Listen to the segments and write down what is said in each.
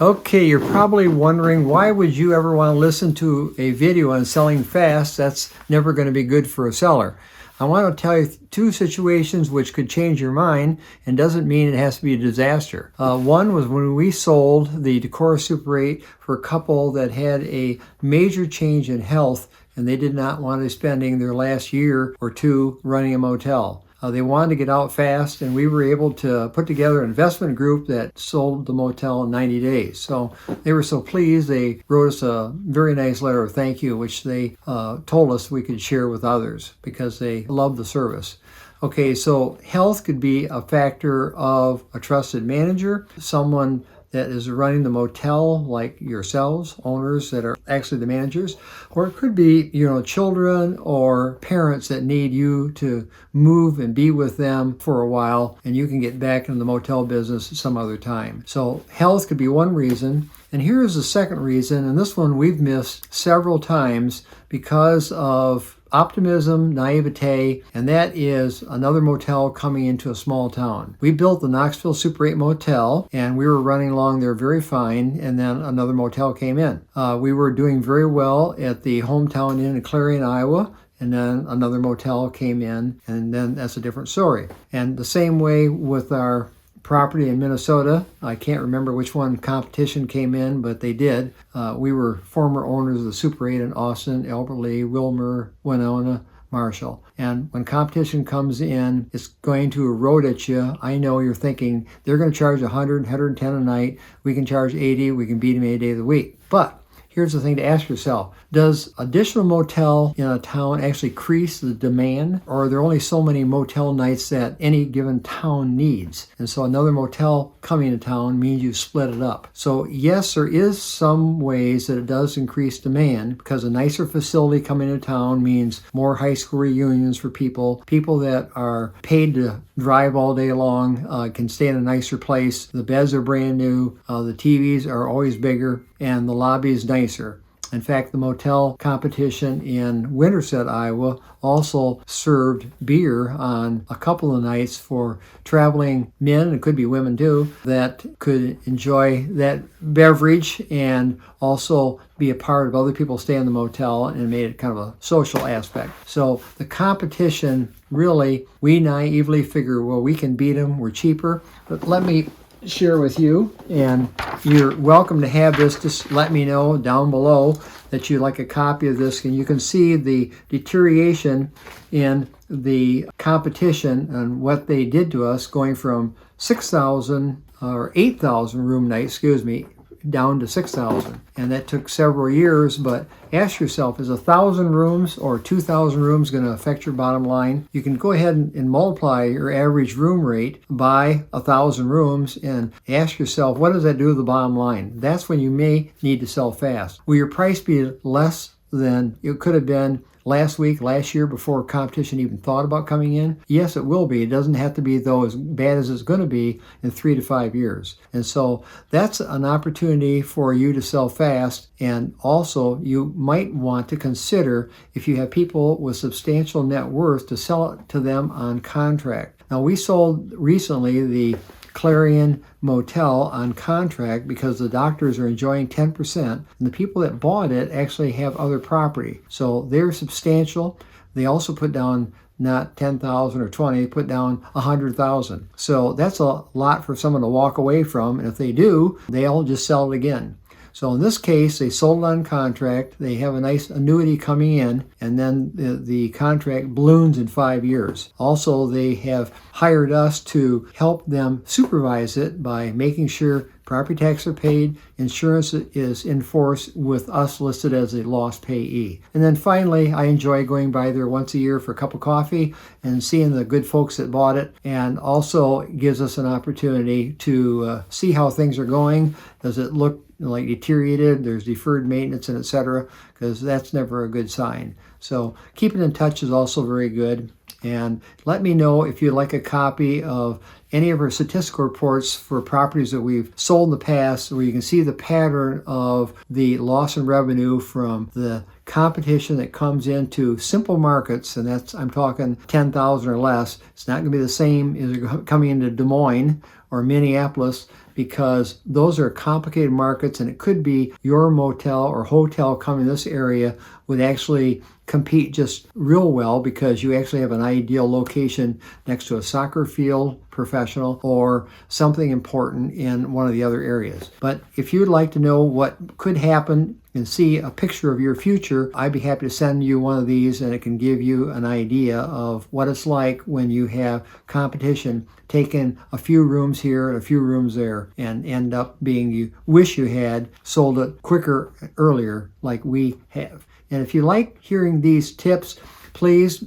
Okay, you're probably wondering, why would you ever want to listen to a video on selling fast? That's never going to be good for a seller. I want to tell you two situations which could change your mind, and doesn't mean it has to be a disaster. One was when we sold the Decora Super 8 for a couple that had a major change in health, and they did not want to be spending their last year or two running a motel. They wanted to get out fast, and we were able to put together an investment group that sold the motel in 90 days. So they were so pleased, they wrote us a very nice letter of thank you, which they told us we could share with others because they loved the service. Okay, so health could be a factor of a trusted manager, someone that is running the motel, like yourselves, owners that are actually the managers, or it could be, children or parents that need you to move and be with them for a while, and you can get back into the motel business some other time. So health could be one reason. And here's the second reason, and this one we've missed several times because of optimism, naivete, and that is another motel coming into a small town. We built the Knoxville Super 8 motel, and we were running along there very fine, and then another motel came in. We were doing very well at the hometown inn in Clarion, Iowa, and then another motel came in, and then that's a different story. And the same way with our property in Minnesota. I can't remember which one competition came in, but they did. We were former owners of the Super 8 in Austin, Albert Lee, Wilmer, Winona, Marshall. And when competition comes in, it's going to erode at you. I know you're thinking, they're going to charge 100, 110 a night. We can charge 80. We can beat them any day of the week. But here's the thing to ask yourself. Does additional motel in a town actually increase the demand? Or are there only so many motel nights that any given town needs? And so another motel coming to town means you split it up. So yes, there is some ways that it does increase demand, because a nicer facility coming to town means more high school reunions for people. People that are paid to drive all day long can stay in a nicer place. The beds are brand new. The TVs are always bigger, and the lobby is nicer. In fact, the motel competition in Winterset, Iowa, also served beer on a couple of nights for traveling men, and it could be women too, that could enjoy that beverage and also be a part of other people staying in the motel, and made it kind of a social aspect. So the competition, really, we naively figure, well, we can beat them, we're cheaper. But let me share with you, and you're welcome to have this. Just let me know down below that you'd like a copy of this, and you can see the deterioration in the competition and what they did to us, going from 6,000 or 8,000 room nights, down to 6,000. And that took several years, but ask yourself, is 1,000 rooms or 2,000 rooms going to affect your bottom line? You can go ahead and multiply your average room rate by 1,000 rooms and ask yourself, what does that do to the bottom line? That's when you may need to sell fast. Will your price be less than it could have been last week, last year, before competition even thought about coming in? Yes, it will be. It doesn't have to be, though, as bad as it's going to be in 3 to 5 years. And so that's an opportunity for you to sell fast. And also, you might want to consider, if you have people with substantial net worth, to sell it to them on contract. Now, we sold recently the Clarion Motel on contract because the doctors are enjoying 10%, and the people that bought it actually have other property. So they're substantial. They also put down not 10,000 or 20, put down 100,000. So that's a lot for someone to walk away from. And if they do, they'll just sell it again. So in this case, they sold it on contract. They have a nice annuity coming in, and then the contract balloons in 5 years. Also, they have hired us to help them supervise it by making sure property taxes are paid, insurance is in force with us listed as a lost payee. And then finally, I enjoy going by there once a year for a cup of coffee and seeing the good folks that bought it, and also gives us an opportunity to see how things are going. Does it look like deteriorated? There's deferred maintenance, and etc., because that's never a good sign. So keeping in touch is also very good. And let me know if you'd like a copy of any of our statistical reports for properties that we've sold in the past, where you can see the pattern of the loss in revenue from the competition that comes into simple markets, and that's, I'm talking 10,000 or less. It's not going to be the same as coming into Des Moines or Minneapolis, because those are complicated markets, and it could be your motel or hotel coming to this area would actually compete just real well because you actually have an ideal location next to a soccer field, professional, or something important in one of the other areas. But if you'd like to know what could happen and see a picture of your future, I'd be happy to send you one of these, and it can give you an idea of what it's like when you have competition taking a few rooms here and a few rooms there and end up being you wish you had sold it quicker, earlier, like we have. And if you like hearing these tips, please,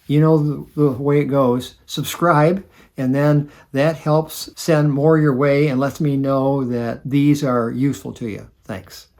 you know the way it goes, subscribe, and then that helps send more your way and lets me know that these are useful to you. Thanks.